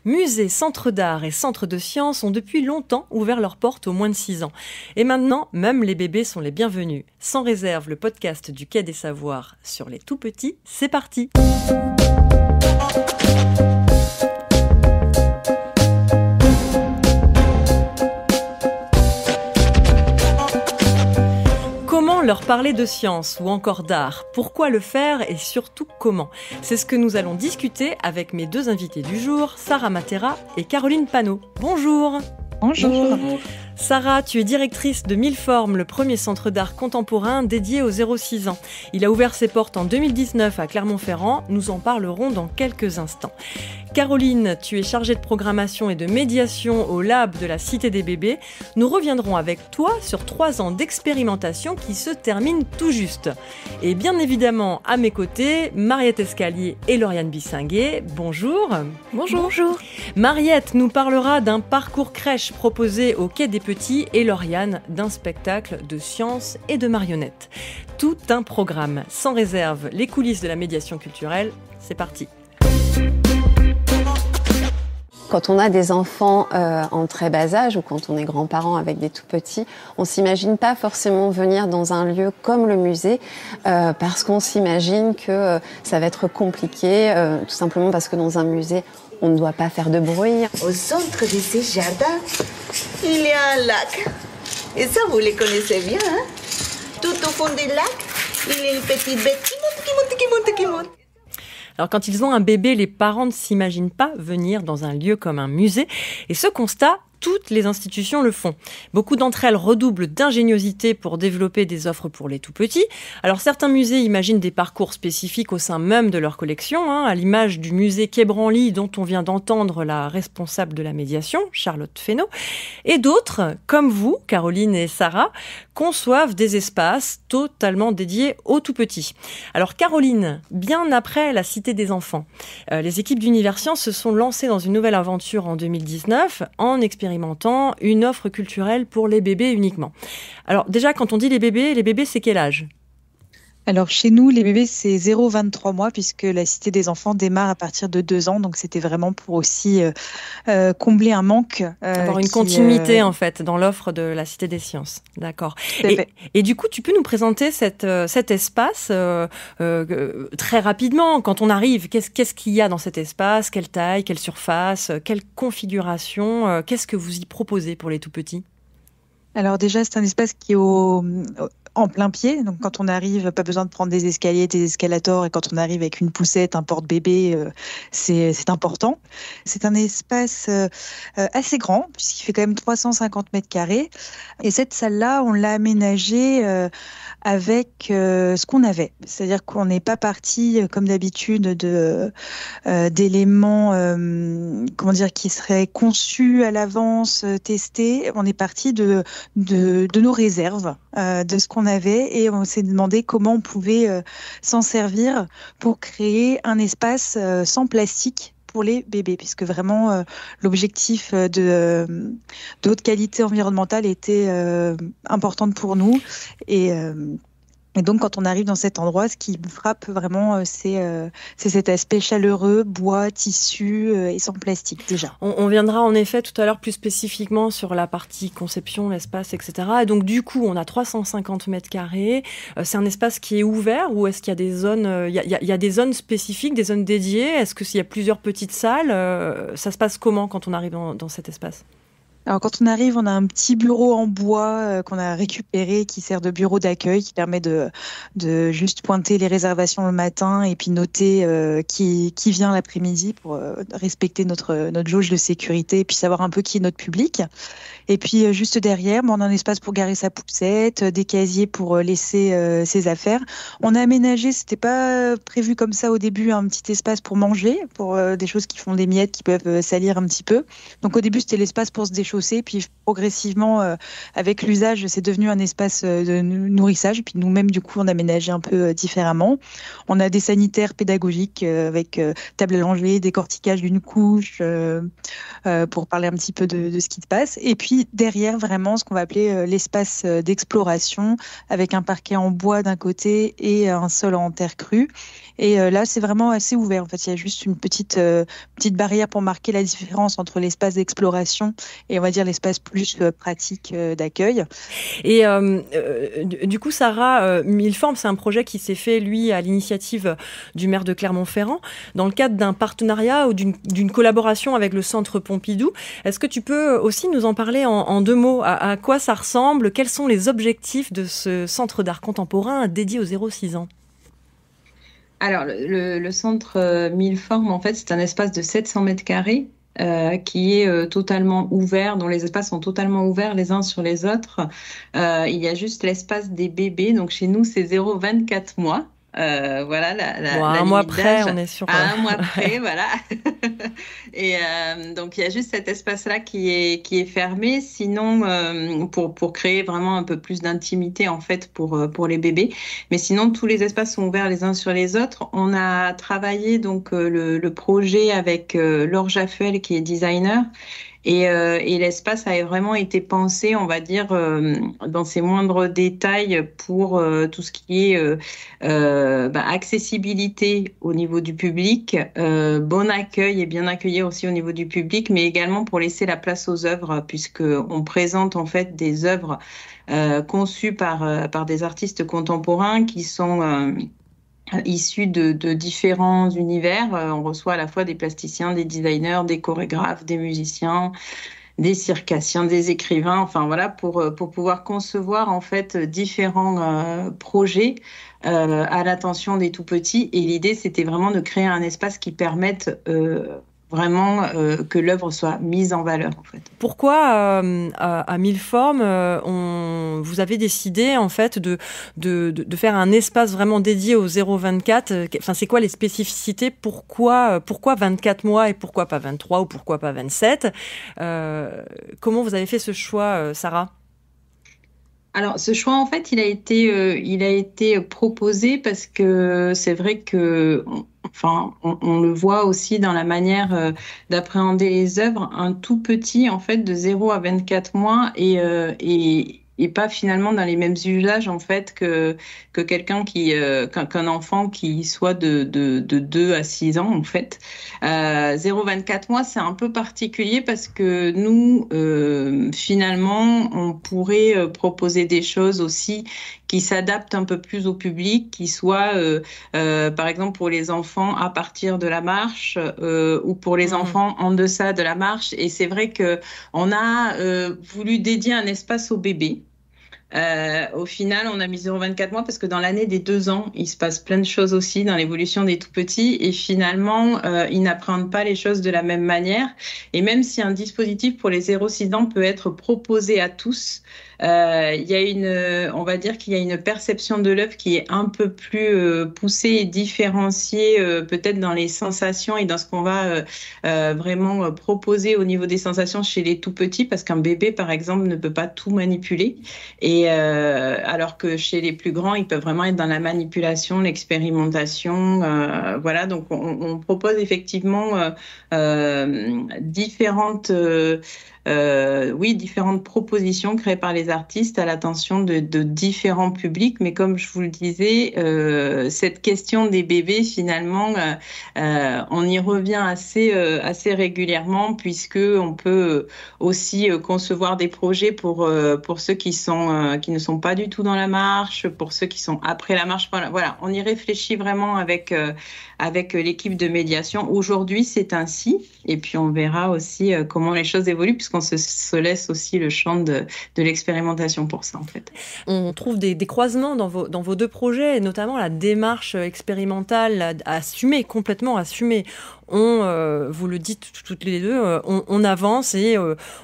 Musées, centres d'art et centres de sciences ont depuis longtemps ouvert leurs portes aux moins de 6 ans. Et maintenant, même les bébés sont les bienvenus. Sans réserve, le podcast du Quai des Savoirs sur les tout-petits, c'est parti. Comment leur parler de science ou encore d'art ? Pourquoi le faire et surtout comment ? C'est ce que nous allons discuter avec mes deux invités du jour, Sarah Matera et Caroline Panot. Bonjour. Bonjour. Sarah, tu es directrice de Milleformes, le premier centre d'art contemporain dédié aux 0-6 ans. Il a ouvert ses portes en 2019 à Clermont-Ferrand. Nous en parlerons dans quelques instants. Caroline, tu es chargée de programmation et de médiation au Lab de la Cité des Bébés. Nous reviendrons avec toi sur 3 ans d'expérimentation qui se terminent tout juste. Et bien évidemment, à mes côtés, Mariette Escalier et Lauriane Bissinguet. Bonjour. Bonjour. Mariette nous parlera d'un parcours crèche proposé au Quai des Petits et Lauriane d'un spectacle de sciences et de marionnettes. Tout un programme. Sans réserve, les coulisses de la médiation culturelle. C'est parti. Quand on a des enfants en très bas âge ou quand on est grands-parents avec des tout-petits, on s'imagine pas forcément venir dans un lieu comme le musée parce qu'on s'imagine que ça va être compliqué, tout simplement parce que dans un musée, on ne doit pas faire de bruit. Au centre de ces jardins, il y a un lac. Et ça, vous les connaissez bien, hein ? Tout au fond du lac, il y a une petite bête qui monte. Alors quand ils ont un bébé, les parents ne s'imaginent pas venir dans un lieu comme un musée. Et ce constat, toutes les institutions le font. Beaucoup d'entre elles redoublent d'ingéniosité pour développer des offres pour les tout-petits. Alors certains musées imaginent des parcours spécifiques au sein même de leur collection, à l'image du musée Quai Branly dont on vient d'entendre la responsable de la médiation, Charlotte Fesneau. Et d'autres, comme vous, Caroline et Sarah, conçoivent des espaces totalement dédiés aux tout-petits. Alors Caroline, bien après la Cité des enfants, les équipes d'Univers Sciences se sont lancées dans une nouvelle aventure en 2019 en expérimentant une offre culturelle pour les bébés uniquement. Alors déjà, quand on dit les bébés, c'est quel âge ? Alors chez nous, les bébés, c'est 0-23 mois puisque la Cité des enfants démarre à partir de 2 ans. Donc c'était vraiment pour aussi combler un manque. Avoir une continuité en fait dans l'offre de la Cité des sciences. D'accord. Et du coup, tu peux nous présenter cet espace très rapidement. Quand on arrive, qu'est-ce qu'il y a dans cet espace ? Quelle taille, quelle surface, quelle configuration ? Qu'est-ce que vous y proposez pour les tout-petits ? Alors déjà, c'est un espace qui est en plein pied. Donc quand on arrive, pas besoin de prendre des escaliers, des escalators. Et quand on arrive avec une poussette, un porte-bébé, c'est important. C'est un espace assez grand, puisqu'il fait quand même 350 mètres carrés. Et cette salle-là, on l'a aménagée avec ce qu'on avait. C'est-à-dire qu'on n'est pas parti, comme d'habitude, d'éléments qui seraient conçus à l'avance, testés. On est parti de nos réserves, de ce qu'on avait, et on s'est demandé comment on pouvait s'en servir pour créer un espace sans plastique pour les bébés, puisque vraiment l'objectif de haute qualité environnementale était importante pour nous. Et donc, quand on arrive dans cet endroit, ce qui me frappe vraiment, c'est cet aspect chaleureux, bois, tissu et sans plastique, déjà. On viendra en effet tout à l'heure plus spécifiquement sur la partie conception, l'espace, etc. Et donc, du coup, on a 350 mètres carrés. C'est un espace qui est ouvert ou est-ce qu'il y a des zones, il y a des zones spécifiques, des zones dédiées ? Est-ce que s'il y a plusieurs petites salles, ça se passe comment quand on arrive dans cet espace ? Alors quand on arrive, on a un petit bureau en bois qu'on a récupéré qui sert de bureau d'accueil, qui permet de juste pointer les réservations le matin et puis noter qui vient l'après-midi pour respecter notre jauge de sécurité et puis savoir un peu qui est notre public. Et puis juste derrière, on a un espace pour garer sa poussette, des casiers pour laisser ses affaires. On a aménagé, c'était pas prévu comme ça au début, un petit espace pour manger, pour des choses qui font des miettes, qui peuvent salir un petit peu. Donc au début, c'était l'espace pour se déchausser rez-de-chaussée, puis progressivement, avec l'usage, c'est devenu un espace de nourrissage. Puis nous-mêmes, du coup, on a aménagé un peu différemment. On a des sanitaires pédagogiques avec table à langer, décortiquage d'une couche, pour parler un petit peu de ce qui se passe. Et puis derrière, vraiment, ce qu'on va appeler l'espace d'exploration, avec un parquet en bois d'un côté et un sol en terre crue. Et là, c'est vraiment assez ouvert. En fait, il y a juste une petite barrière pour marquer la différence entre l'espace d'exploration et, on va dire, l'espace plus pratique d'accueil. Et du coup, Sarah, Milleforme, c'est un projet qui s'est fait, lui, à l'initiative du maire de Clermont-Ferrand, dans le cadre d'un partenariat ou d'une collaboration avec le Centre Pompidou. Est-ce que tu peux aussi nous en parler en 2 mots ? À quoi ça ressemble ? Quels sont les objectifs de ce centre d'art contemporain dédié aux 0-6 ans ? Alors, le centre Milleforme, en fait, c'est un espace de 700 mètres carrés qui est totalement ouvert, dont les espaces sont totalement ouverts les uns sur les autres. Il y a juste l'espace des bébés. Donc, chez nous, c'est 0-24 mois. Voilà la un mois limite près, d'âge. on est sûr. À un mois près, voilà. Et donc il y a juste cet espace-là qui est fermé. Sinon, pour créer vraiment un peu plus d'intimité en fait pour les bébés. Mais sinon, tous les espaces sont ouverts les uns sur les autres. On a travaillé donc le projet avec Laure Jaffuel qui est designer. Et l'espace a vraiment été pensé, on va dire, dans ses moindres détails pour tout ce qui est accessibilité au niveau du public, bon accueil et bien accueillir aussi au niveau du public, mais également pour laisser la place aux œuvres, puisqu'on présente en fait des œuvres conçues par des artistes contemporains qui sont issus de différents univers. On reçoit à la fois des plasticiens, des designers, des chorégraphes, des musiciens, des circassiens, des écrivains, enfin voilà, pour pouvoir concevoir en fait différents projets à l'attention des tout petits. Et l'idée, c'était vraiment de créer un espace qui permette vraiment que l'œuvre soit mise en valeur en fait. Pourquoi à Milleforme vous avez décidé en fait de faire un espace vraiment dédié au 0-24 ? Enfin, c'est quoi les spécificités ? Pourquoi 24 mois et pourquoi pas 23 ou pourquoi pas 27 ? Comment vous avez fait ce choix, Sarah ? Alors, ce choix, en fait, il a été proposé parce que c'est vrai que, on le voit aussi dans la manière d'appréhender les œuvres. Un tout petit, en fait, de 0 à 24 mois et pas finalement dans les mêmes usages, en fait, que quelqu'un qu'un enfant qui soit de 2 à 6 ans, en fait. 0-24 mois, c'est un peu particulier parce que nous, finalement, on pourrait proposer des choses aussi qui s'adaptent un peu plus au public, qui soient, par exemple, pour les enfants à partir de la marche ou pour les enfants en deçà de la marche. Et c'est vrai que on a voulu dédier un espace aux bébés. Au final, on a mis 0-24 mois parce que dans l'année des 2 ans, il se passe plein de choses aussi dans l'évolution des tout-petits et finalement, ils n'apprennent pas les choses de la même manière. Et même si un dispositif pour les 0-6 ans peut être proposé à tous, il y a on va dire qu'il y a une perception de l'œuvre qui est un peu plus poussée et différenciée, peut-être dans les sensations et dans ce qu'on va vraiment proposer au niveau des sensations chez les tout-petits, parce qu'un bébé, par exemple, ne peut pas tout manipuler. Et alors que chez les plus grands, ils peuvent vraiment être dans la manipulation, l'expérimentation. Voilà, donc on propose effectivement différentes propositions créées par les artistes à l'attention de différents publics. Mais comme je vous le disais, cette question des bébés, finalement, on y revient assez régulièrement, puisque on peut aussi concevoir des projets pour ceux qui ne sont pas du tout dans la marche, pour ceux qui sont après la marche. Voilà, on y réfléchit vraiment avec l'équipe de médiation. Aujourd'hui, c'est ainsi. Et puis, on verra aussi comment les choses évoluent, puisqu'on se laisse aussi le champ de l'expérimentation pour ça, en fait. On trouve des croisements dans vos 2 projets, et notamment la démarche expérimentale complètement assumée. vous le dites toutes les deux, on avance et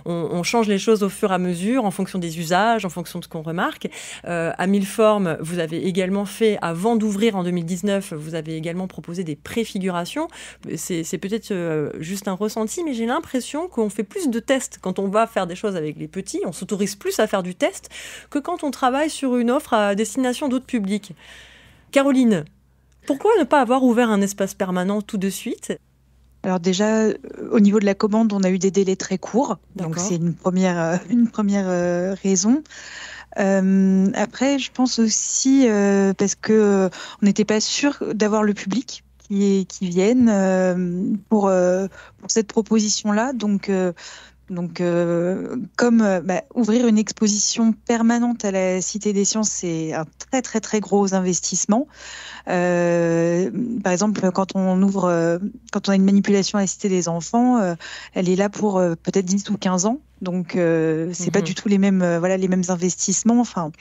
on change les choses au fur et à mesure en fonction des usages, en fonction de ce qu'on remarque. À Milleforme, vous avez également fait, avant d'ouvrir en 2019, vous avez également proposé des préfigurations. C'est peut-être juste un ressenti, mais j'ai l'impression qu'on fait plus de tests quand on va faire des choses avec les petits. On s'autorise plus à faire du test que quand on travaille sur une offre à destination d'autres publics. Caroline, pourquoi ne pas avoir ouvert un espace permanent tout de suite ? Alors déjà, au niveau de la commande, on a eu des délais très courts. Donc c'est une première raison. Après, je pense aussi parce que on n'était pas sûr d'avoir le public qui vienne pour cette proposition-là. Donc ouvrir une exposition permanente à la Cité des Sciences, c'est un très très très gros investissement. Par exemple, quand on a une manipulation à la Cité des Enfants, elle est là pour peut-être 10 ou 15 ans. Donc c'est pas du tout les mêmes investissements. Enfin.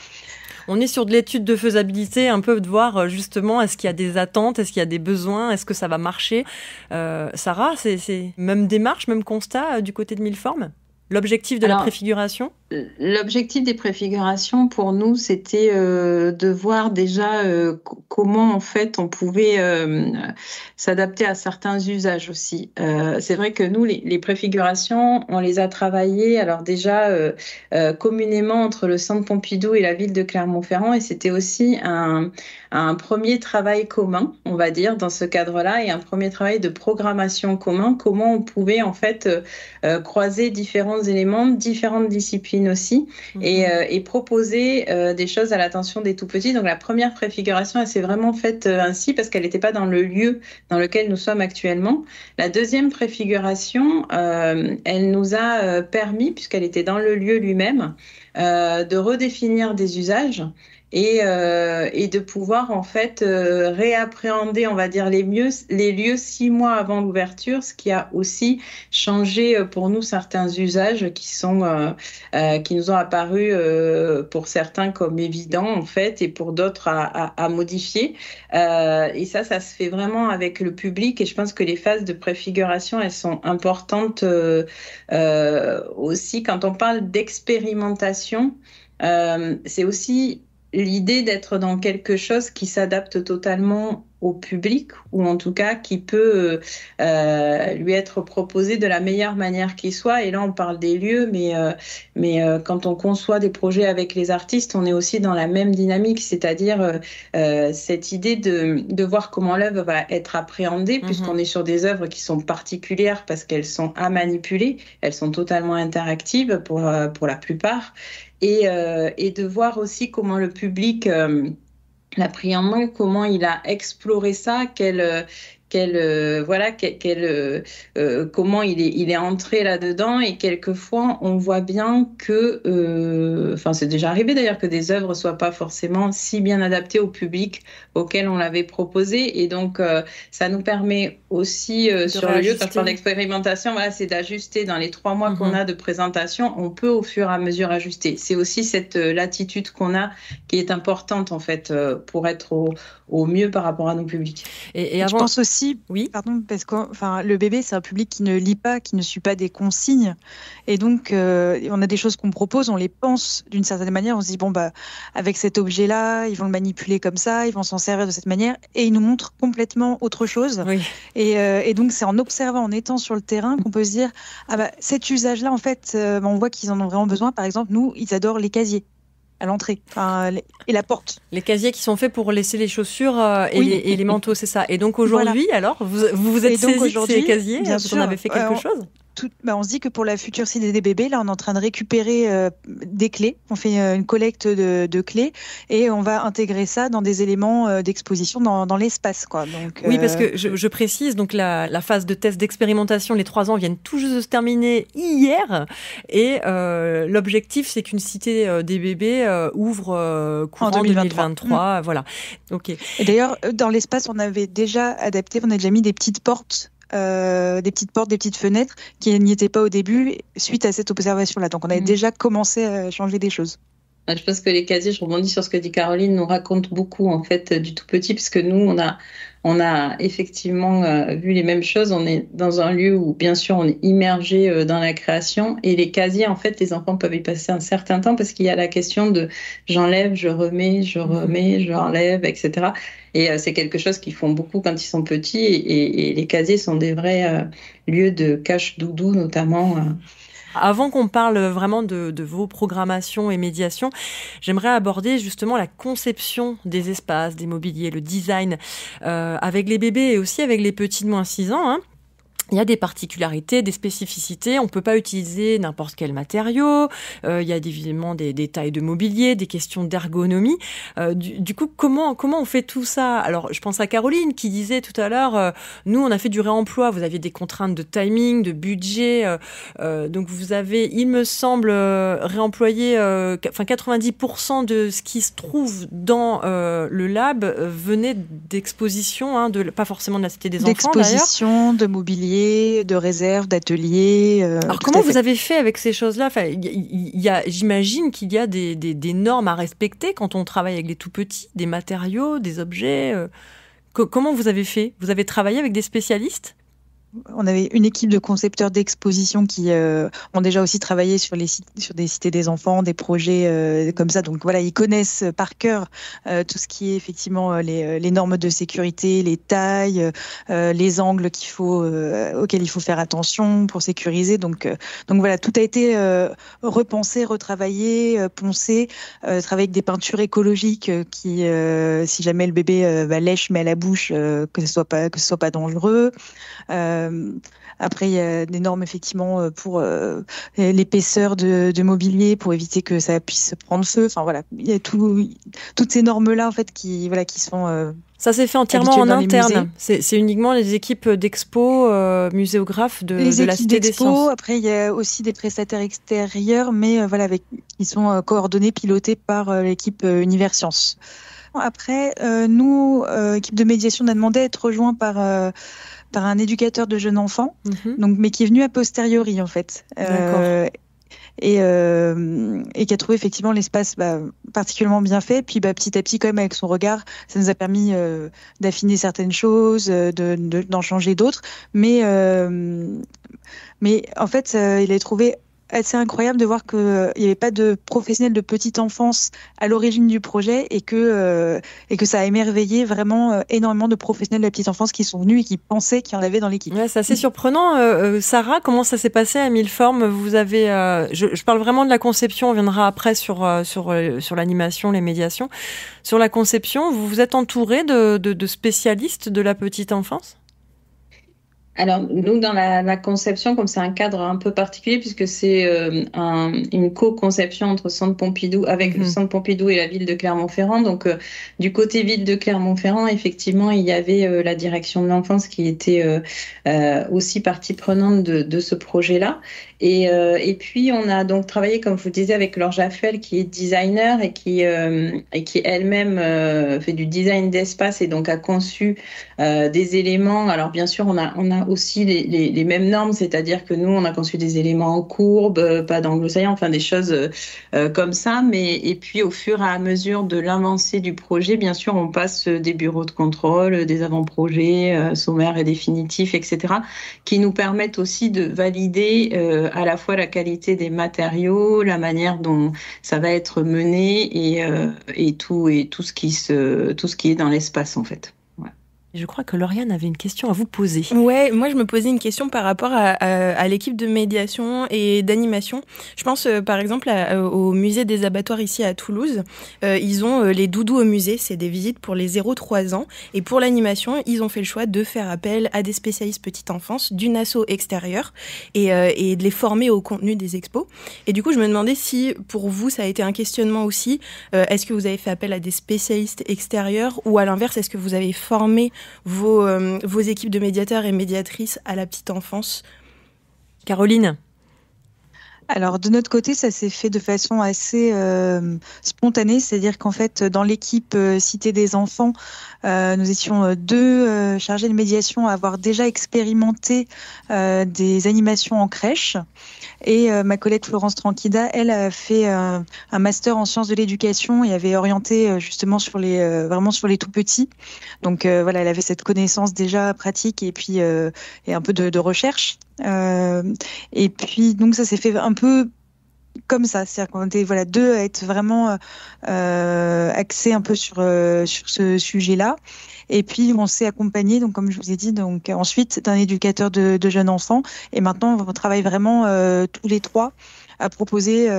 On est sur de l'étude de faisabilité, un peu de voir justement est-ce qu'il y a des attentes, est-ce qu'il y a des besoins, est-ce que ça va marcher. Sarah, c'est même démarche, même constat du côté de Milleforme ? L'objectif de la préfiguration ? L'objectif des préfigurations pour nous, c'était de voir déjà comment en fait on pouvait s'adapter à certains usages aussi. C'est vrai que nous, les préfigurations, on les a travaillées alors déjà communément entre le Centre Pompidou et la ville de Clermont-Ferrand, et c'était aussi un premier travail commun, on va dire, dans ce cadre-là, et un premier travail de programmation commun, comment on pouvait en fait croiser différents éléments, différentes disciplines aussi, et proposer des choses à l'attention des tout-petits. Donc la première préfiguration, elle s'est vraiment faite ainsi parce qu'elle n'était pas dans le lieu dans lequel nous sommes actuellement. La deuxième préfiguration, elle nous a permis, puisqu'elle était dans le lieu lui-même, de redéfinir des usages et de pouvoir en fait réappréhender, on va dire, les lieux 6 mois avant l'ouverture, ce qui a aussi changé pour nous certains usages qui nous ont apparu pour certains comme évidents en fait, et pour d'autres à modifier. Et ça se fait vraiment avec le public, et je pense que les phases de préfiguration, elles sont importantes aussi quand on parle d'expérimentation. C'est aussi l'idée d'être dans quelque chose qui s'adapte totalement au public, ou en tout cas qui peut lui être proposé de la meilleure manière qui soit. Et là, on parle des lieux, mais quand on conçoit des projets avec les artistes, on est aussi dans la même dynamique, c'est-à-dire cette idée de voir comment l'œuvre va être appréhendée, puisqu'on est sur des œuvres qui sont particulières parce qu'elles sont à manipuler, elles sont totalement interactives pour la plupart, et de voir aussi comment le public l'a pris en main, comment il a exploré ça, comment il est entré là-dedans. Et quelquefois, on voit bien que, c'est déjà arrivé d'ailleurs que des œuvres soient pas forcément si bien adaptées au public auquel on l'avait proposé. Et donc, ça nous permet aussi, sur le lieu, quand je parle d'expérimentation, c'est d'ajuster dans les 3 mois qu'on a de présentation. On peut au fur et à mesure ajuster. C'est aussi cette latitude qu'on a qui est importante en fait pour être au mieux par rapport à nos publics. Et avant... Je pense aussi, parce que le bébé, c'est un public qui ne lit pas, qui ne suit pas des consignes. Et donc, on a des choses qu'on propose, on les pense d'une certaine manière. On se dit, avec cet objet-là, ils vont le manipuler comme ça, ils vont s'en servir de cette manière. Et ils nous montrent complètement autre chose. Oui. Et donc, c'est en observant, en étant sur le terrain, qu'on peut se dire, cet usage-là, en fait, on voit qu'ils en ont vraiment besoin. Par exemple, nous, ils adorent les casiers à l'entrée et la porte. Les casiers qui sont faits pour laisser les chaussures et les manteaux, c'est ça. Et donc aujourd'hui, alors, vous vous êtes saisi de ces casiers, bien sûr, vous en avez fait quelque chose ? On se dit que pour la future Cité des bébés, là, on est en train de récupérer des clés. On fait une collecte de clés et on va intégrer ça dans des éléments d'exposition dans l'espace, quoi. Donc, oui, parce que je précise, donc la phase de test d'expérimentation, les 3 ans viennent tout juste de se terminer hier, et l'objectif, c'est qu'une Cité des bébés ouvre courant 2023. Voilà. Ok. Et d'ailleurs, dans l'espace, on avait déjà adapté, on a déjà mis des petites portes, des petites fenêtres qui n'y étaient pas au début suite à cette observation-là. Donc, on avait déjà commencé à changer des choses. Je pense que les casiers, je rebondis sur ce que dit Caroline, nous racontent beaucoup en fait du tout petit, puisque nous, on a on a effectivement vu les mêmes choses. On est dans un lieu où, bien sûr, on est immergé dans la création. Et les casiers, en fait, les enfants peuvent y passer un certain temps parce qu'il y a la question de j'enlève, je remets, j'enlève, etc. Et c'est quelque chose qu'ils font beaucoup quand ils sont petits. Et les casiers sont des vrais lieux de cache-doudou, notamment. Avant qu'on parle vraiment de vos programmations et médiations, j'aimerais aborder justement la conception des espaces, des mobiliers, le design avec les bébés et aussi avec les petits de moins 6 ans, hein. Il y a des particularités, des spécificités. On ne peut pas utiliser n'importe quel matériau. Il y a évidemment des tailles de mobilier, des questions d'ergonomie. Du coup, comment on fait tout ça ? Alors, je pense à Caroline qui disait tout à l'heure, nous, on a fait du réemploi. Vous aviez des contraintes de timing, de budget. Donc, vous avez, il me semble, réemployé 90% de ce qui se trouve dans le lab venait d'expositions, hein, pas forcément de la Cité des Enfants, d'ailleurs. D'expositions, de mobilier, de réserve, d'ateliers. Alors comment vous avez fait avec ces choses-là ? Enfin, j'imagine qu'il y a des normes à respecter quand on travaille avec les tout petits, des matériaux, des objets. Comment vous avez fait ? Vous avez travaillé avec des spécialistes ? On avait une équipe de concepteurs d'exposition qui ont déjà aussi travaillé sur des cités des enfants, des projets comme ça. Donc voilà, ils connaissent par cœur tout ce qui est effectivement les normes de sécurité, les tailles, les angles auxquels il faut faire attention pour sécuriser. Donc voilà, tout a été repensé, retravaillé, poncé, travaillé avec des peintures écologiques qui, si jamais le bébé lèche met à la bouche, que ce soit pas dangereux. Après, il y a des normes effectivement pour l'épaisseur de mobilier pour éviter que ça puisse prendre feu. Enfin voilà, il y a toutes ces normes-là en fait qui sont. Ça s'est fait entièrement en interne. C'est uniquement les équipes d'expo, muséographes de la Cité des Sciences. Après, il y a aussi des prestataires extérieurs, mais qui sont coordonnés, pilotés par l'équipe Univers Sciences. Après, nous, équipe de médiation, on a demandé à être rejoints par un éducateur de jeunes enfants, mais qui est venu a posteriori en fait. Et qui a trouvé effectivement l'espace particulièrement bien fait. Puis petit à petit, quand même, avec son regard, ça nous a permis d'affiner certaines choses, d'en changer d'autres. Mais en fait, il a trouvé assez incroyable de voir qu'il n'y avait pas de professionnels de petite enfance à l'origine du projet et que ça a émerveillé vraiment énormément de professionnels de la petite enfance qui sont venus et qui pensaient qu'il y en avait dans l'équipe. Ouais, c'est assez surprenant. Sarah, comment ça s'est passé à Milleformes ? Vous avez, je parle vraiment de la conception, on viendra après sur l'animation, les médiations. Sur la conception, vous vous êtes entouré de spécialistes de la petite enfance ? Alors, nous, dans la conception, comme c'est un cadre un peu particulier, puisque c'est une co-conception entre Centre Pompidou, avec le Centre Pompidou et la ville de Clermont-Ferrand. Donc, du côté ville de Clermont-Ferrand, effectivement, il y avait la direction de l'enfance qui était aussi partie prenante de ce projet-là. Et puis, on a donc travaillé, comme je vous disais, avec Laure Jaffuel, qui est designer et qui elle-même fait du design d'espace et donc a conçu des éléments. Alors, bien sûr, on a aussi les mêmes normes, c'est-à-dire que nous, on a conçu des éléments en courbe, pas d'angle saillant, enfin des choses comme ça. Et puis, au fur et à mesure de l'avancée du projet, bien sûr, on passe des bureaux de contrôle, des avant-projets sommaires et définitifs, etc., qui nous permettent aussi de valider à la fois la qualité des matériaux, la manière dont ça va être mené et tout ce qui est dans l'espace, en fait. Je crois que Lauriane avait une question à vous poser. Ouais, moi je me posais une question par rapport à l'équipe de médiation et d'animation. Je pense par exemple au musée des abattoirs ici à Toulouse. Ils ont les doudous au musée, c'est des visites pour les 0-3 ans. Et pour l'animation, ils ont fait le choix de faire appel à des spécialistes petite enfance d'une asso extérieure et de les former au contenu des expos. Et du coup, je me demandais si pour vous ça a été un questionnement aussi. Est-ce que vous avez fait appel à des spécialistes extérieurs ou à l'inverse, est-ce que vous avez formé vos équipes de médiateurs et médiatrices à la petite enfance ? Caroline ? Alors de notre côté, ça s'est fait de façon assez spontanée, c'est-à-dire qu'en fait, dans l'équipe Cité des enfants, nous étions deux chargés de médiation à avoir déjà expérimenté des animations en crèche. Et ma collègue Florence Tranquida, elle a fait un master en sciences de l'éducation et avait orienté justement sur vraiment sur les tout petits. Donc voilà, elle avait cette connaissance déjà pratique et puis et un peu de recherche. Et puis donc ça s'est fait un peu comme ça, c'est-à-dire qu'on était deux à être vraiment axés un peu sur ce sujet-là. Et puis on s'est accompagné, donc comme je vous ai dit, donc ensuite d'un éducateur de jeunes enfants. Et maintenant on travaille vraiment tous les trois à proposer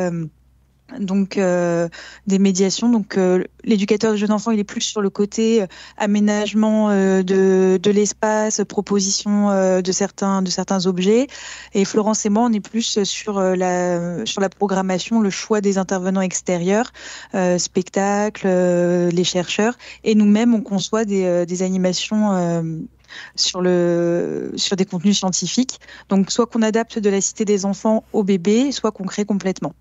des médiations. Donc l'éducateur de jeunes enfants, il est plus sur le côté aménagement de l'espace, proposition de certains objets, et Florence et moi on est plus sur la programmation, le choix des intervenants extérieurs, spectacles, les chercheurs, et nous-mêmes on conçoit des animations sur des contenus scientifiques. Donc soit qu'on adapte de la Cité des enfants au bébé, soit qu'on crée complètement.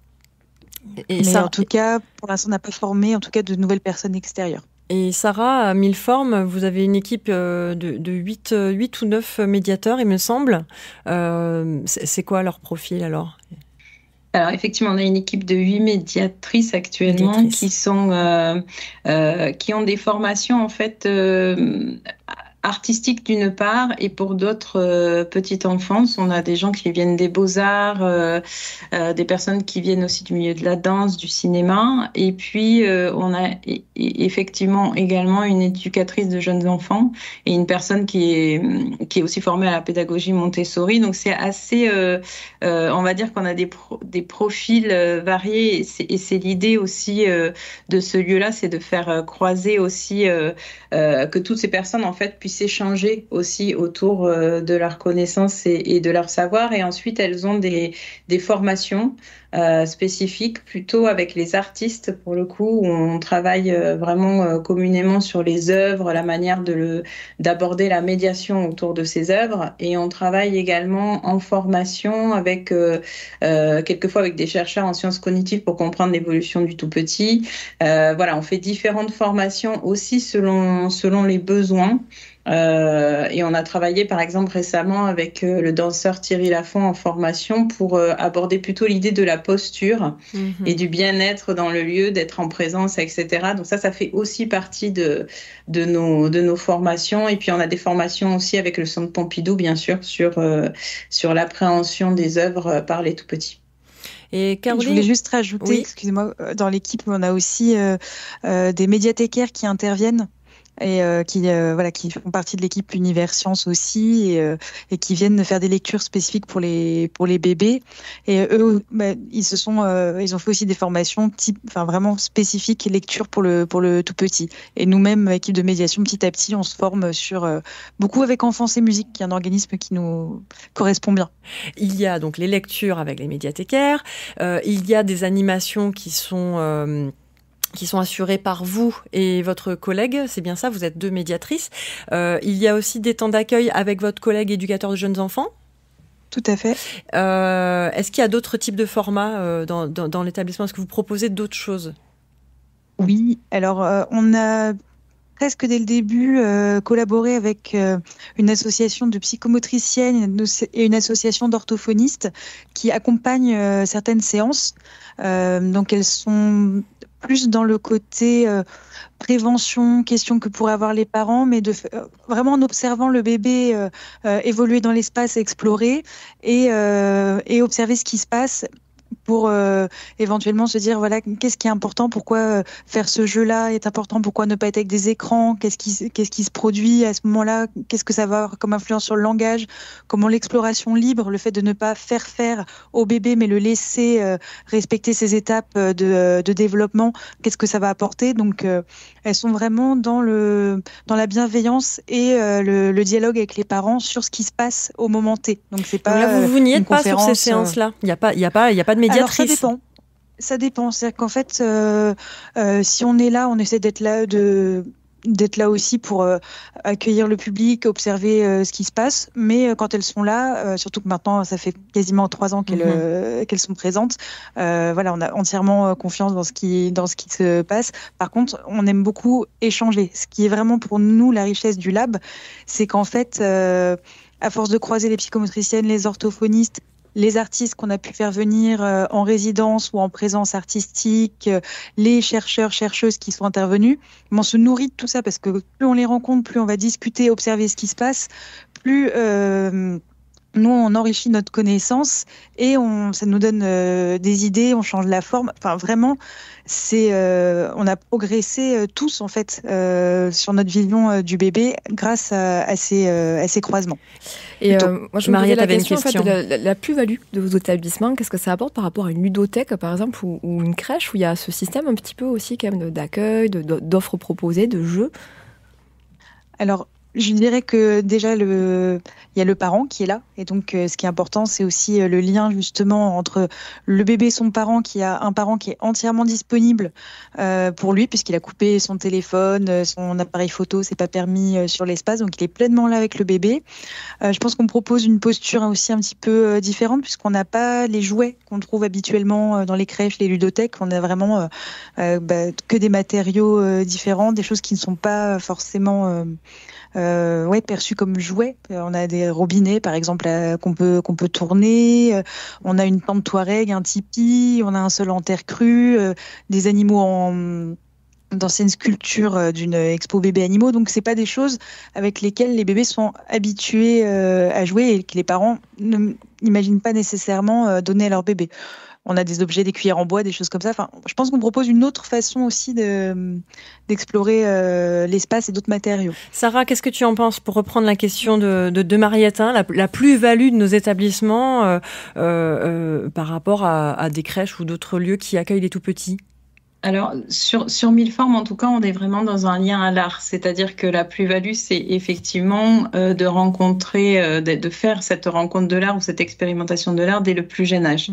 Mais en tout cas, pour l'instant, on n'a pas formé de nouvelles personnes extérieures. Et Sarah, à Milleforme, vous avez une équipe de 8 ou 9 médiateurs, il me semble. C'est quoi leur profil alors ? Alors effectivement, on a une équipe de 8 médiatrices actuellement qui ont des formations en fait artistique d'une part, et pour d'autres petites enfances, on a des gens qui viennent des beaux-arts, des personnes qui viennent aussi du milieu de la danse, du cinéma, et puis on a effectivement également une éducatrice de jeunes enfants et une personne qui est aussi formée à la pédagogie Montessori. Donc c'est assez, on va dire qu'on a des profils variés, et c'est l'idée aussi de ce lieu-là, c'est de faire croiser aussi que toutes ces personnes en fait puissent s'échanger aussi autour de leurs connaissances et de leur savoir. Et ensuite, elles ont des formations spécifiques plutôt avec les artistes, pour le coup, où on travaille vraiment communément sur les œuvres, la manière d'aborder la médiation autour de ces œuvres. Et on travaille également en formation avec quelquefois avec des chercheurs en sciences cognitives pour comprendre l'évolution du tout petit. On fait différentes formations aussi selon les besoins. Et on a travaillé par exemple récemment avec le danseur Thierry Lafont en formation pour aborder plutôt l'idée de la posture et du bien-être dans le lieu, d'être en présence, etc. Donc ça fait aussi partie de nos formations. Et puis on a des formations aussi avec le Centre Pompidou, bien sûr, sur l'appréhension des œuvres par les tout petits. Et Caroline, je voulais juste rajouter, excusez-moi, dans l'équipe, on a aussi des médiathécaires qui interviennent et qui font partie de l'équipe Univers Sciences aussi, et qui viennent faire des lectures spécifiques pour les bébés. Et eux, ils ont fait aussi des formations vraiment spécifiques, lecture pour le tout petit. Et nous-mêmes, équipe de médiation, petit à petit, on se forme sur beaucoup avec Enfance et Musique, qui est un organisme qui nous correspond bien. Il y a donc les lectures avec les médiathécaires, il y a des animations qui sont assurées par vous et votre collègue, c'est bien ça, vous êtes 2 médiatrices. Il y a aussi des temps d'accueil avec votre collègue éducateur de jeunes enfants ? Tout à fait. Est-ce qu'il y a d'autres types de formats dans l'établissement ? Est-ce que vous proposez d'autres choses ? Oui, alors on a presque dès le début collaboré avec une association de psychomotriciennes et une association d'orthophonistes qui accompagnent certaines séances. Donc elles sont plus dans le côté prévention, questions que pourraient avoir les parents, mais vraiment en observant le bébé évoluer dans l'espace, explorer et observer ce qui se passe pour éventuellement se dire qu'est-ce qui est important, pourquoi faire ce jeu-là est important, pourquoi ne pas être avec des écrans, qu'est-ce qui se produit à ce moment-là, qu'est-ce que ça va avoir comme influence sur le langage, comment l'exploration libre, le fait de ne pas faire au bébé mais le laisser respecter ses étapes de développement, qu'est-ce que ça va apporter. Donc elles sont vraiment dans la bienveillance et le dialogue avec les parents sur ce qui se passe au moment T. Donc c'est pas là, vous n'y êtes pas sur ces séances-là. Il y a pas de médiatrice. Alors ça dépend. C'est-à-dire qu'en fait, si on est là, on essaie d'être là, de d'être là aussi pour accueillir le public, observer ce qui se passe. Mais quand elles sont là, surtout que maintenant ça fait quasiment 3 ans qu'elles sont présentes, voilà, on a entièrement confiance dans ce qui se passe. Par contre, on aime beaucoup échanger. Ce qui est vraiment pour nous la richesse du lab, c'est qu'en fait, à force de croiser les psychomotriciennes, les orthophonistes, les artistes qu'on a pu faire venir en résidence ou en présence artistique, les chercheurs, chercheuses qui sont intervenus, on se nourrit de tout ça parce que plus on les rencontre, plus on va discuter, observer ce qui se passe, plus nous on enrichit notre connaissance et ça nous donne des idées, on change la forme. Enfin vraiment, on a progressé tous en fait sur notre vision du bébé grâce à ces croisements. Et moi, je me posais la question, une question. En fait, la plus-value de vos établissements, qu'est-ce que ça apporte par rapport à une ludothèque, par exemple, ou une crèche, où il y a ce système un petit peu aussi quand même d'accueil, d'offres proposées, de jeux? Alors, je dirais que déjà, il y a le parent qui est là. Et donc, ce qui est important, c'est aussi le lien justement entre le bébé et son parent, qui a un parent qui est entièrement disponible pour lui, puisqu'il a coupé son téléphone, son appareil photo, c'est pas permis sur l'espace. Donc, il est pleinement là avec le bébé. Je pense qu'on propose une posture aussi un petit peu différente, puisqu'on n'a pas les jouets qu'on trouve habituellement dans les crèches, les ludothèques. On a vraiment que des matériaux différents, des choses qui ne sont pas forcément... perçus comme jouets. On a des robinets, par exemple, qu'on peut tourner. On a une tente Touareg, un tipi. On a un sol en terre crue, des animaux d'anciennes sculptures d'une expo bébé animaux. Donc, c'est pas des choses avec lesquelles les bébés sont habitués à jouer et que les parents n'imaginent pas nécessairement donner à leur bébé. On a des objets, des cuillères en bois, des choses comme ça. Enfin, je pense qu'on propose une autre façon aussi d'explorer l'espace et d'autres matériaux. Sarah, qu'est-ce que tu en penses pour reprendre la question de Mariette, la plus-value de nos établissements par rapport à des crèches ou d'autres lieux qui accueillent les tout-petits? Alors, sur Milleformes, en tout cas, on est vraiment dans un lien à l'art. C'est-à-dire que la plus-value, c'est effectivement de rencontrer, de faire cette rencontre de l'art ou cette expérimentation de l'art dès le plus jeune âge.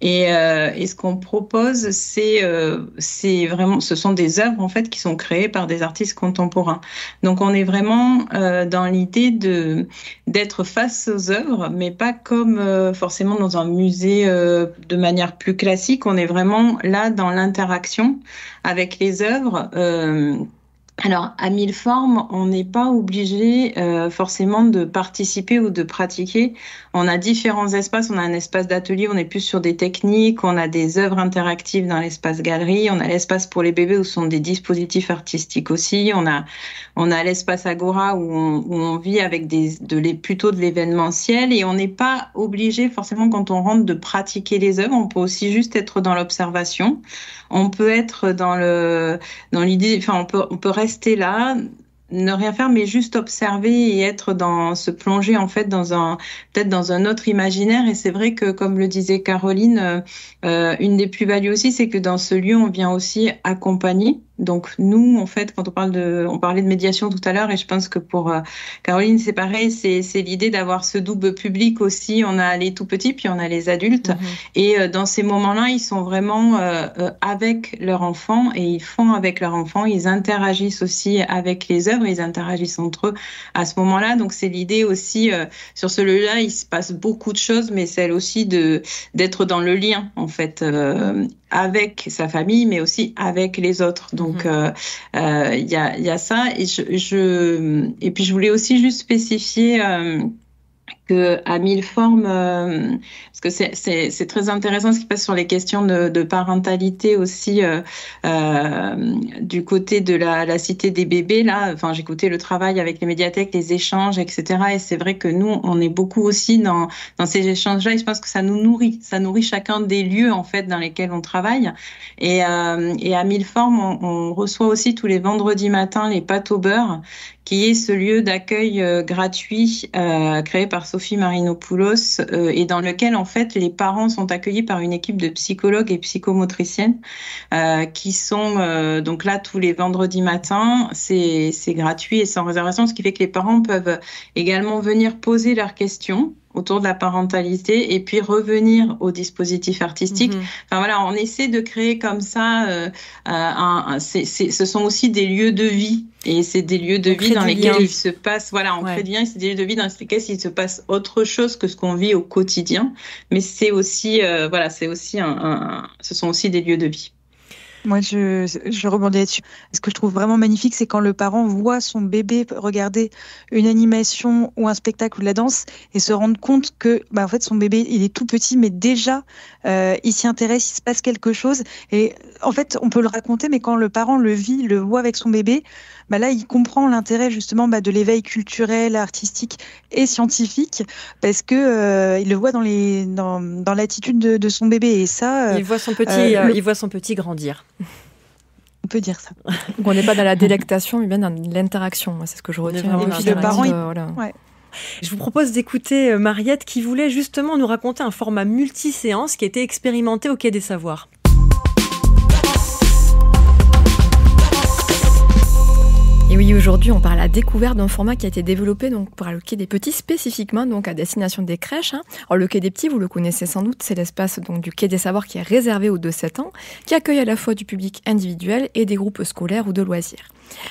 Et ce qu'on propose, c'est vraiment, ce sont des œuvres, en fait, qui sont créées par des artistes contemporains. Donc, on est vraiment dans l'idée d'être face aux œuvres, mais pas comme forcément dans un musée de manière plus classique. On est vraiment là dans l'interaction avec les œuvres. Alors, à Milleformes, on n'est pas obligé forcément de participer ou de pratiquer. On a différents espaces. On a un espace d'atelier, on est plus sur des techniques. On a des œuvres interactives dans l'espace galerie. On a l'espace pour les bébés où ce sont des dispositifs artistiques aussi. On a l'espace Agora où on vit avec plutôt de l'événementiel. Et on n'est pas obligé forcément quand on rentre de pratiquer les œuvres. On peut aussi juste être dans l'observation. On peut être dans l'idée, enfin, on peut rester là, ne rien faire, mais juste observer et se plonger en fait peut-être dans un autre imaginaire. Et c'est vrai que, comme le disait Caroline, une des plus-values aussi, c'est que dans ce lieu, on vient aussi accompagner. Donc nous, en fait, quand on parlait de médiation tout à l'heure, et je pense que pour Caroline, c'est pareil, c'est l'idée d'avoir ce double public aussi. On a les tout petits, puis on a les adultes. Et dans ces moments-là, ils sont vraiment avec leur enfant et ils font avec leur enfant. Ils interagissent aussi avec les œuvres, ils interagissent entre eux à ce moment-là. Donc c'est l'idée aussi, sur ce lieu-là, il se passe beaucoup de choses, mais celle aussi d'être dans le lien, en fait, avec sa famille, mais aussi avec les autres. Donc, il y a ça. Et et puis, je voulais aussi juste spécifier que à Milleformes, parce que c'est très intéressant ce qui passe sur les questions de parentalité aussi du côté de la Cité des bébés. Là, enfin, j'ai écouté le travail avec les médiathèques, les échanges, etc. Et c'est vrai que nous, on est beaucoup aussi dans ces échanges-là. Et je pense que ça nous nourrit. Ça nourrit chacun des lieux en fait dans lesquels on travaille. Et à Milleformes, on reçoit aussi tous les vendredis matins les pâtes au beurre, qui est ce lieu d'accueil gratuit créé par Sophie Marinopoulos et dans lequel en fait les parents sont accueillis par une équipe de psychologues et psychomotriciennes qui sont donc là tous les vendredis matins. C'est gratuit et sans réservation, ce qui fait que les parents peuvent également venir poser leurs questions autour de la parentalité et puis revenir au dispositif artistique. Enfin voilà, on essaie de créer comme ça. Ce sont aussi des lieux de vie et c'est des lieux de vie dans lesquels il se passe. Voilà, on crée du lien. C'est des lieux de vie dans lesquels il se passe autre chose que ce qu'on vit au quotidien. Mais c'est aussi ce sont aussi des lieux de vie. Moi, je rebondis là-dessus. Ce que je trouve vraiment magnifique, c'est quand le parent voit son bébé regarder une animation ou un spectacle ou de la danse et se rendre compte que, en fait, son bébé, il est tout petit, mais déjà, il s'y intéresse, il se passe quelque chose. Et en fait, on peut le raconter, mais quand le parent le vit, le voit avec son bébé, là, il comprend l'intérêt justement de l'éveil culturel, artistique et scientifique, parce que il le voit dans l'attitude de son bébé. Et ça, il voit son petit grandir. On peut dire ça. Donc on n'est pas dans la délectation, mais bien dans l'interaction. C'est ce que je retiens. Et puis le parent, ouais. Je vous propose d'écouter Mariette qui voulait justement nous raconter un format multi-séance qui a été expérimenté au Quai des Savoirs. Et oui, aujourd'hui, on parle à la découverte d'un format qui a été développé donc par le Quai des Petits, spécifiquement donc à destination des crèches. Alors, le Quai des Petits, vous le connaissez sans doute, c'est l'espace donc du Quai des Savoirs qui est réservé aux 2-7 ans, qui accueille à la fois du public individuel et des groupes scolaires ou de loisirs.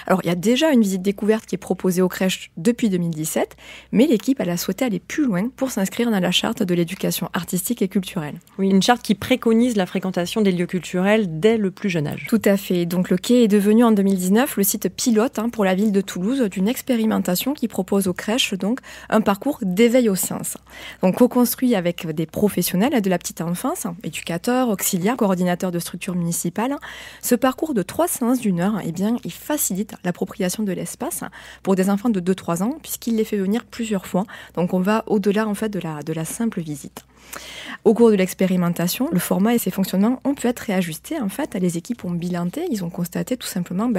Alors, il y a déjà une visite découverte qui est proposée aux crèches depuis 2017, mais l'équipe a souhaité aller plus loin pour s'inscrire dans la charte de l'éducation artistique et culturelle. Oui, une charte qui préconise la fréquentation des lieux culturels dès le plus jeune âge. Tout à fait. Donc, le Quai est devenu en 2019 le site pilote pour la ville de Toulouse d'une expérimentation qui propose aux crèches donc un parcours d'éveil aux sciences. Donc, co-construit avec des professionnels de la petite enfance, éducateurs, auxiliaires, coordinateurs de structures municipales, ce parcours de 3 séances d'1 heure, il facilite l'appropriation de l'espace pour des enfants de 2-3 ans puisqu'il les fait venir plusieurs fois. Donc on va au-delà en fait de la simple visite. Au cours de l'expérimentation, le format et ses fonctionnements ont pu être réajustés. En fait, les équipes ont bilanté, ils ont constaté tout simplement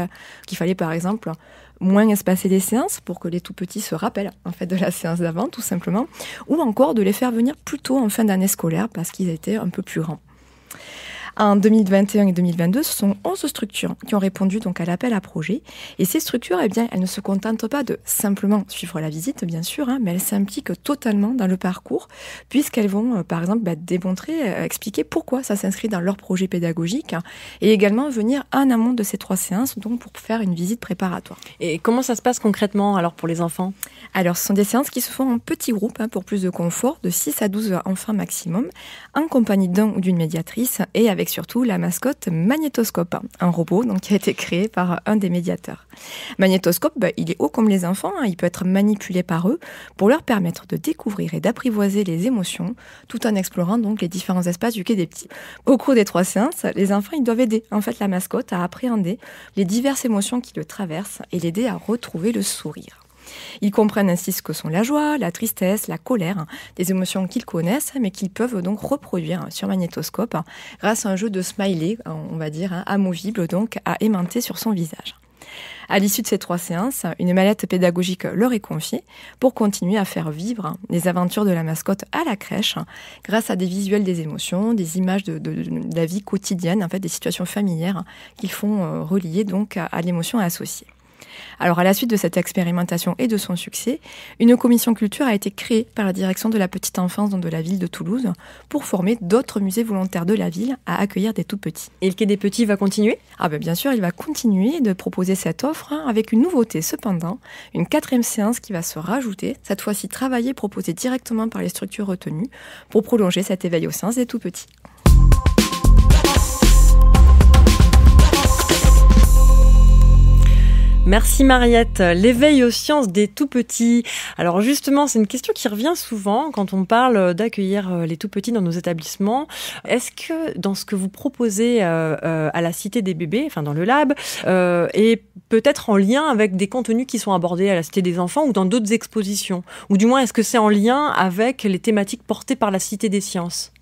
qu'il fallait par exemple moins espacer les séances pour que les tout petits se rappellent en fait de la séance d'avant tout simplement, ou encore de les faire venir plus tôt en fin d'année scolaire parce qu'ils étaient un peu plus grands. En 2021 et 2022, ce sont 11 structures qui ont répondu donc à l'appel à projet. Et ces structures, elles ne se contentent pas de simplement suivre la visite, bien sûr, mais elles s'impliquent totalement dans le parcours, puisqu'elles vont, par exemple, démontrer, expliquer pourquoi ça s'inscrit dans leur projet pédagogique, et également venir en amont de ces 3 séances, donc pour faire une visite préparatoire. Et comment ça se passe concrètement alors pour les enfants ? Alors, ce sont des séances qui se font en petits groupes, pour plus de confort, de 6 à 12 enfants maximum, en compagnie d'un ou d'une médiatrice, et avec surtout la mascotte Magnétoscope, un robot donc, qui a été créé par un des médiateurs. Magnétoscope, il est haut comme les enfants, il peut être manipulé par eux pour leur permettre de découvrir et d'apprivoiser les émotions tout en explorant donc les différents espaces du Quai des Petits. Au cours des 3 séances, les enfants ils doivent aider en fait la mascotte à appréhender les diverses émotions qui le traversent et l'aider à retrouver le sourire. Ils comprennent ainsi ce que sont la joie, la tristesse, la colère, des émotions qu'ils connaissent, mais qu'ils peuvent donc reproduire sur magnétoscope grâce à un jeu de smiley, on va dire, amovible donc à aimanter sur son visage. À l'issue de ces 3 séances, une mallette pédagogique leur est confiée pour continuer à faire vivre les aventures de la mascotte à la crèche grâce à des visuels des émotions, des images de la vie quotidienne, en fait, des situations familières qu'ils font relier donc à l'émotion associée. Alors, à la suite de cette expérimentation et de son succès, une commission culture a été créée par la direction de la petite enfance de la ville de Toulouse pour former d'autres musées volontaires de la ville à accueillir des tout-petits. Et le Quai des Petits va continuer ? Bien sûr, il va continuer de proposer cette offre avec une nouveauté cependant, une 4e séance qui va se rajouter, cette fois-ci travaillée et proposée directement par les structures retenues pour prolonger cet éveil aux sciences des tout-petits. Merci Mariette. L'éveil aux sciences des tout-petits. Alors justement, c'est une question qui revient souvent quand on parle d'accueillir les tout-petits dans nos établissements. Est-ce que dans ce que vous proposez à la Cité des bébés, enfin dans le lab, est peut-être en lien avec des contenus qui sont abordés à la Cité des enfants ou dans d'autres expositions ? Ou du moins, est-ce que c'est en lien avec les thématiques portées par la Cité des sciences ?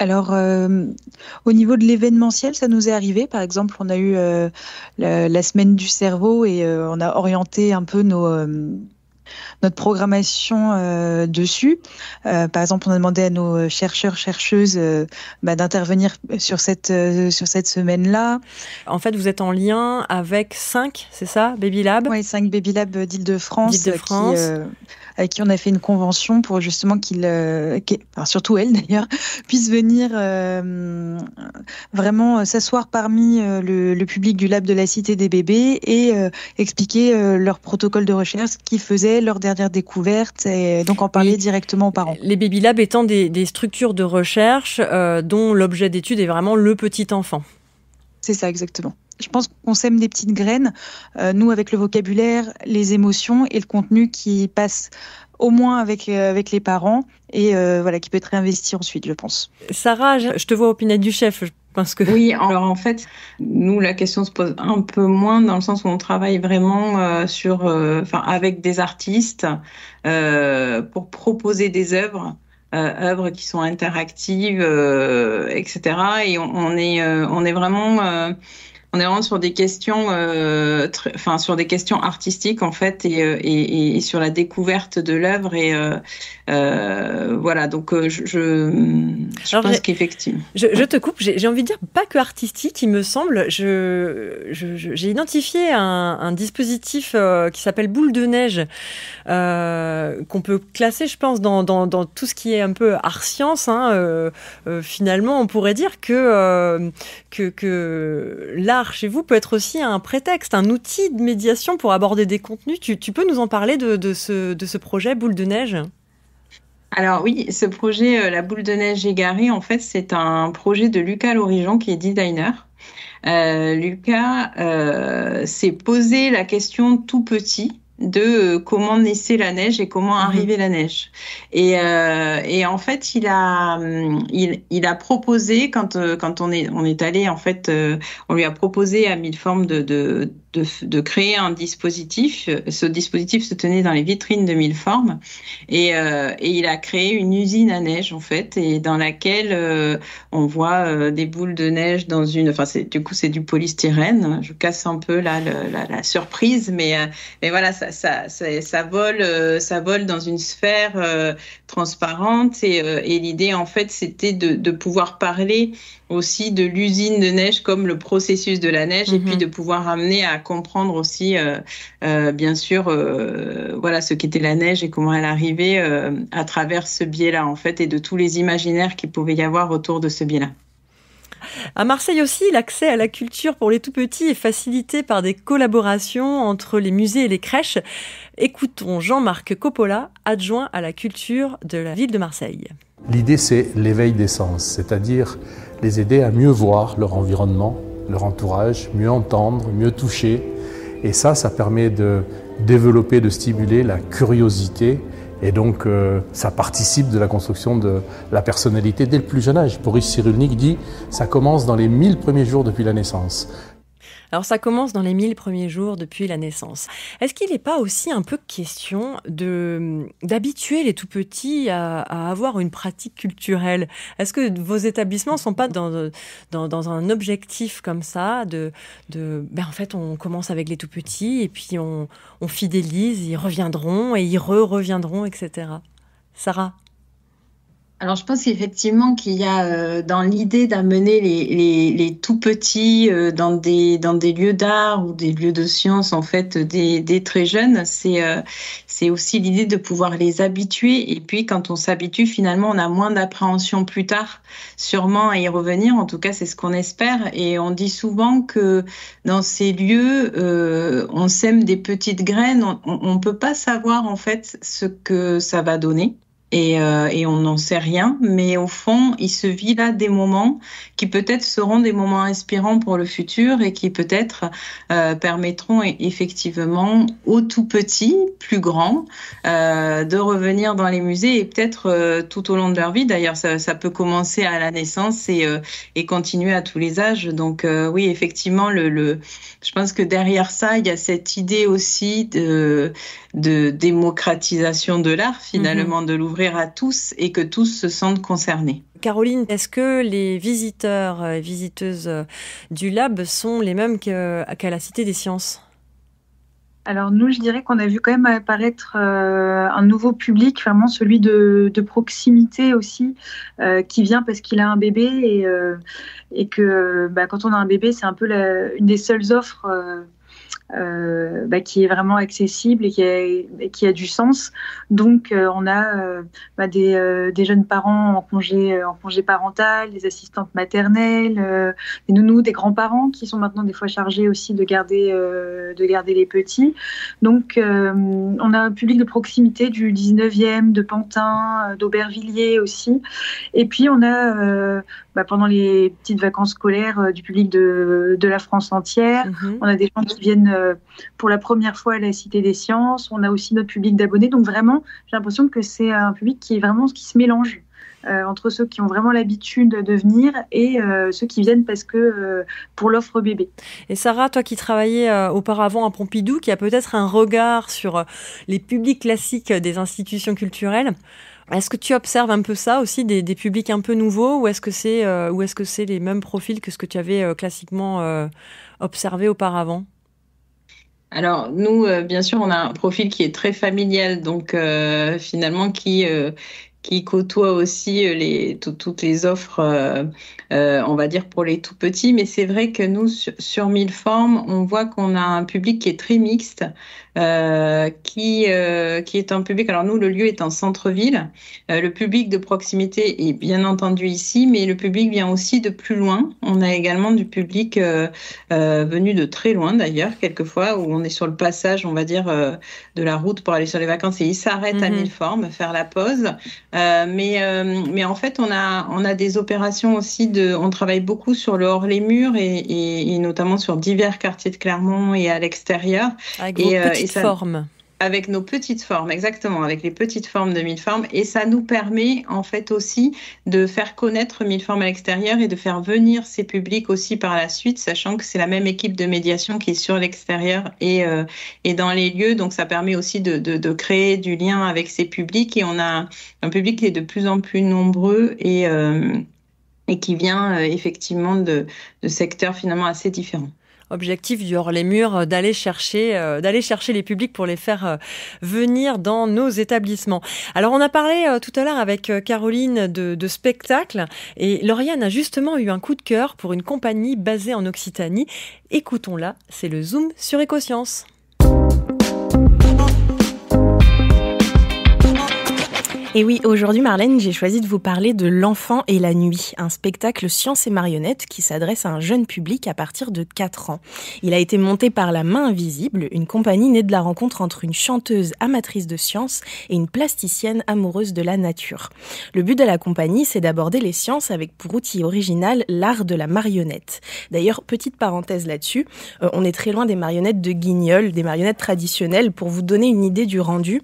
Alors, au niveau de l'événementiel, ça nous est arrivé. Par exemple, on a eu la semaine du cerveau et on a orienté un peu notre programmation dessus. Par exemple, on a demandé à nos chercheurs-chercheuses d'intervenir sur cette semaine-là. En fait, vous êtes en lien avec 5, c'est ça, Baby Lab ? Oui, 5 Baby Lab d'Île-de-France. avec qui on a fait une convention pour justement surtout elle d'ailleurs, puisse venir vraiment s'asseoir parmi le public du Lab de la Cité des Bébés et expliquer leur protocole de recherche, ce qu'ils faisaient, leurs dernières découvertes, et donc en parler directement aux parents. Les Baby Labs étant des structures de recherche dont l'objet d'étude est vraiment le petit enfant. C'est ça, exactement. Je pense qu'on sème des petites graines, nous avec le vocabulaire, les émotions et le contenu qui passe au moins avec les parents et qui peut être réinvesti ensuite, je pense. Sarah, je te vois au pinette du chef. Je pense que... Oui, alors en fait, nous, la question se pose un peu moins dans le sens où on travaille vraiment avec des artistes pour proposer des œuvres qui sont interactives, etc. Et on est vraiment sur des questions, sur des questions artistiques en fait, et sur la découverte de l'œuvre Donc je pense qu'effectivement. Je te coupe. J'ai envie de dire pas que artistique, il me semble. J'ai identifié un dispositif qui s'appelle boule de neige, qu'on peut classer, je pense, dans tout ce qui est un peu art science. Finalement, on pourrait dire que l'art chez vous peut être aussi un prétexte, un outil de médiation pour aborder des contenus. Tu peux nous en parler de ce projet Boule de Neige ? Alors oui, ce projet, la Boule de Neige égarée, en fait, c'est un projet de Lucas Lorigeon qui est designer. Lucas s'est posé la question tout petit de comment naissait la neige et comment arrivait la neige. Et en fait, il a proposé quand on est allé, en fait, on lui a proposé à Milleformes de créer un dispositif. Ce dispositif se tenait dans les vitrines de Milleformes et il a créé une usine à neige, en fait, et dans laquelle on voit des boules de neige dans c'est du polystyrène. Je casse un peu la surprise, mais voilà, ça vole dans une sphère transparente et l'idée, en fait, c'était de pouvoir parler aussi de l'usine de neige comme le processus de la neige, et puis de pouvoir amener à comprendre aussi, bien sûr, ce qu'était la neige et comment elle arrivait à travers ce biais-là, en fait, et de tous les imaginaires qu'il pouvait y avoir autour de ce biais-là. À Marseille aussi, l'accès à la culture pour les tout-petits est facilité par des collaborations entre les musées et les crèches. Écoutons Jean-Marc Coppola, adjoint à la culture de la ville de Marseille. L'idée, c'est l'éveil des sens, c'est-à-dire les aider à mieux voir leur environnement, leur entourage, mieux entendre, mieux toucher. Et ça permet de développer, de stimuler la curiosité. Et donc, ça participe de la construction de la personnalité dès le plus jeune âge. Boris Cyrulnik dit « ça commence dans les 1000 premiers jours depuis la naissance ». Alors ça commence dans les 1000 premiers jours depuis la naissance. Est-ce qu'il n'est pas aussi un peu question d'habituer les tout-petits à avoir une pratique culturelle ? Est-ce que vos établissements ne sont pas dans un objectif comme ça en fait, on commence avec les tout-petits et puis on fidélise, ils reviendront et ils reviendront, etc. Sarah ? Alors, je pense effectivement qu'il y a dans l'idée d'amener les tout petits dans des lieux d'art ou des lieux de science, en fait, des très jeunes, c'est aussi l'idée de pouvoir les habituer. Et puis, quand on s'habitue, finalement, on a moins d'appréhension plus tard, sûrement, à y revenir. En tout cas, c'est ce qu'on espère. Et on dit souvent que dans ces lieux, on sème des petites graines. On peut pas savoir, en fait, ce que ça va donner. Et on n'en sait rien, mais au fond, il se vit là des moments qui peut-être seront des moments inspirants pour le futur et qui peut-être permettront effectivement aux tout petits, plus grands, de revenir dans les musées et peut-être tout au long de leur vie. D'ailleurs, ça peut commencer à la naissance et continuer à tous les âges. Donc oui, effectivement, je pense que derrière ça, il y a cette idée aussi de démocratisation de l'art, finalement, de l'ouvrir à tous et que tous se sentent concernés. Caroline, est-ce que les visiteurs et visiteuses du Lab sont les mêmes qu'à la Cité des Sciences ? Alors nous, je dirais qu'on a vu quand même apparaître un nouveau public, vraiment celui de proximité aussi, qui vient parce qu'il a un bébé et que quand on a un bébé, c'est un peu une des seules offres qui est vraiment accessible et qui a du sens. Donc, on a des jeunes parents en congé parental, des assistantes maternelles, des nounous, des grands-parents qui sont maintenant des fois chargés aussi de garder les petits. Donc, on a un public de proximité du 19e, de Pantin, d'Aubervilliers aussi. Et puis, on a pendant les petites vacances scolaires du public de la France entière. On a des gens qui viennent pour la première fois à la Cité des Sciences. On a aussi notre public d'abonnés. Donc vraiment, j'ai l'impression que c'est un public qui se mélange entre ceux qui ont vraiment l'habitude de venir et ceux qui viennent parce que pour l'offre bébé. Et Sarah, toi qui travaillais auparavant à Pompidou, qui a peut-être un regard sur les publics classiques des institutions culturelles, est-ce que tu observes un peu ça aussi, des publics un peu nouveaux, ou est-ce que c'est les mêmes profils que ce que tu avais classiquement observé auparavant ? Alors nous, bien sûr, on a un profil qui est très familial, donc finalement qui côtoie aussi toutes les offres, on va dire pour les tout petits. Mais c'est vrai que nous, sur Milleformes, on voit qu'on a un public qui est très mixte, qui est un public. Alors nous, le lieu est en centre-ville. Le public de proximité est bien entendu ici, mais le public vient aussi de plus loin. On a également du public venu de très loin d'ailleurs, quelquefois, où on est sur le passage, on va dire, de la route pour aller sur les vacances et il s'arrête à Milleformes, faire la pause. Mais en fait, on a des opérations aussi on travaille beaucoup sur le hors-les-murs et notamment sur divers quartiers de Clermont et à l'extérieur. Avec vos petites formes. Avec nos petites formes, exactement, avec les petites formes de Milleformes. Et ça nous permet en fait aussi de faire connaître Milleformes à l'extérieur et de faire venir ces publics aussi par la suite, sachant que c'est la même équipe de médiation qui est sur l'extérieur et dans les lieux. Donc ça permet aussi de créer du lien avec ces publics. Et on a un public qui est de plus en plus nombreux et qui vient effectivement de secteurs finalement assez différents. Objectif du hors-les-murs, d'aller chercher les publics pour les faire venir dans nos établissements. Alors on a parlé tout à l'heure avec Caroline de spectacle et Lauriane a justement eu un coup de cœur pour une compagnie basée en Occitanie. Écoutons-la, c'est le Zoom sur Écosciences. Et oui, aujourd'hui Marlène, j'ai choisi de vous parler de L'Enfant et la Nuit, un spectacle science et marionnettes qui s'adresse à un jeune public à partir de 4 ans. Il a été monté par La Main Invisible, une compagnie née de la rencontre entre une chanteuse amatrice de science et une plasticienne amoureuse de la nature. Le but de la compagnie, c'est d'aborder les sciences avec pour outil original l'art de la marionnette. D'ailleurs, petite parenthèse là-dessus, on est très loin des marionnettes de Guignol, des marionnettes traditionnelles. Pour vous donner une idée du rendu,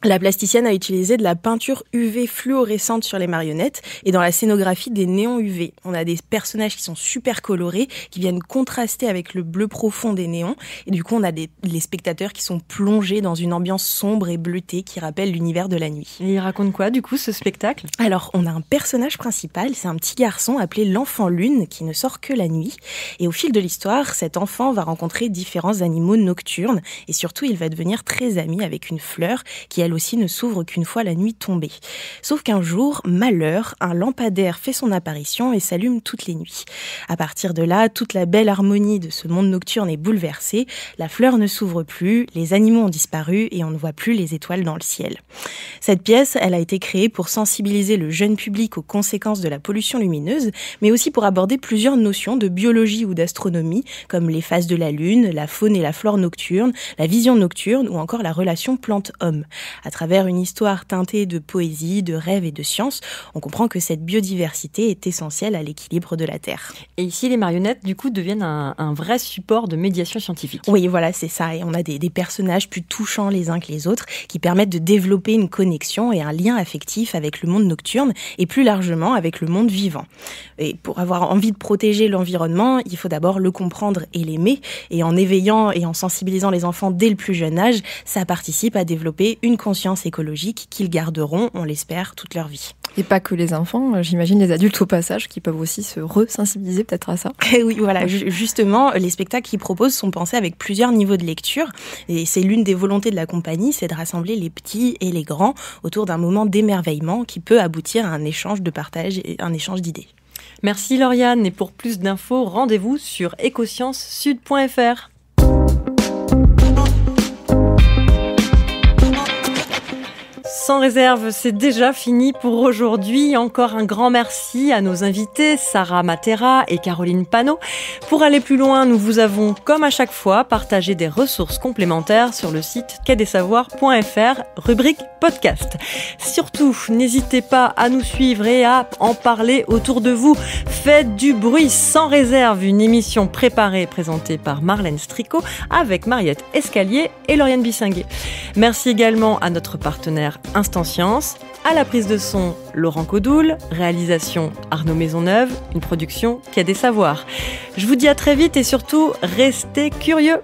la plasticienne a utilisé de la peinture UV fluorescente sur les marionnettes et dans la scénographie des néons UV. On a des personnages qui sont super colorés, qui viennent contraster avec le bleu profond des néons. Et du coup, on a les spectateurs qui sont plongés dans une ambiance sombre et bleutée qui rappelle l'univers de la nuit. Et il raconte quoi, du coup, ce spectacle ? Alors, on a un personnage principal, c'est un petit garçon appelé l'Enfant Lune qui ne sort que la nuit. Et au fil de l'histoire, cet enfant va rencontrer différents animaux nocturnes et surtout, il va devenir très ami avec une fleur qui elle aussi ne s'ouvre qu'une fois la nuit tombée. Sauf qu'un jour, malheur, un lampadaire fait son apparition et s'allume toutes les nuits. À partir de là, toute la belle harmonie de ce monde nocturne est bouleversée, la fleur ne s'ouvre plus, les animaux ont disparu et on ne voit plus les étoiles dans le ciel. Cette pièce, elle a été créée pour sensibiliser le jeune public aux conséquences de la pollution lumineuse, mais aussi pour aborder plusieurs notions de biologie ou d'astronomie, comme les phases de la Lune, la faune et la flore nocturne, la vision nocturne ou encore la relation plante-homme. À travers une histoire teintée de poésie, de rêve et de science, on comprend que cette biodiversité est essentielle à l'équilibre de la Terre. Et ici, les marionnettes, du coup, deviennent un vrai support de médiation scientifique. Oui, voilà, c'est ça. Et on a des personnages plus touchants les uns que les autres qui permettent de développer une connexion et un lien affectif avec le monde nocturne et plus largement avec le monde vivant. Et pour avoir envie de protéger l'environnement, il faut d'abord le comprendre et l'aimer. Et en éveillant et en sensibilisant les enfants dès le plus jeune âge, ça participe à développer une conscience écologique qu'ils garderont, on l'espère, toute leur vie. Et pas que les enfants, j'imagine les adultes au passage qui peuvent aussi se resensibiliser peut-être à ça. Et oui, voilà, justement, les spectacles qu'ils proposent sont pensés avec plusieurs niveaux de lecture. Et c'est l'une des volontés de la compagnie, c'est de rassembler les petits et les grands autour d'un moment d'émerveillement qui peut aboutir à un échange de partage et un échange d'idées. Merci Lauriane, et pour plus d'infos, rendez-vous sur ecosciencessud.fr. sans réserve, c'est déjà fini pour aujourd'hui. Encore un grand merci à nos invités, Sarah Matera et Caroline Panot. Pour aller plus loin, nous vous avons, comme à chaque fois, partagé des ressources complémentaires sur le site quai-des-savoirs.fr, rubrique podcast. Surtout, n'hésitez pas à nous suivre et à en parler autour de vous. Faites du bruit sans réserve, une émission préparée et présentée par Marlène Stricot avec Mariette Escalier et Lauriane Bissinguet. Merci également à notre partenaire Instant Science, à la prise de son Laurent Codoul, réalisation Arnaud Maisonneuve, une production Quai des Savoirs. Je vous dis à très vite et surtout, restez curieux.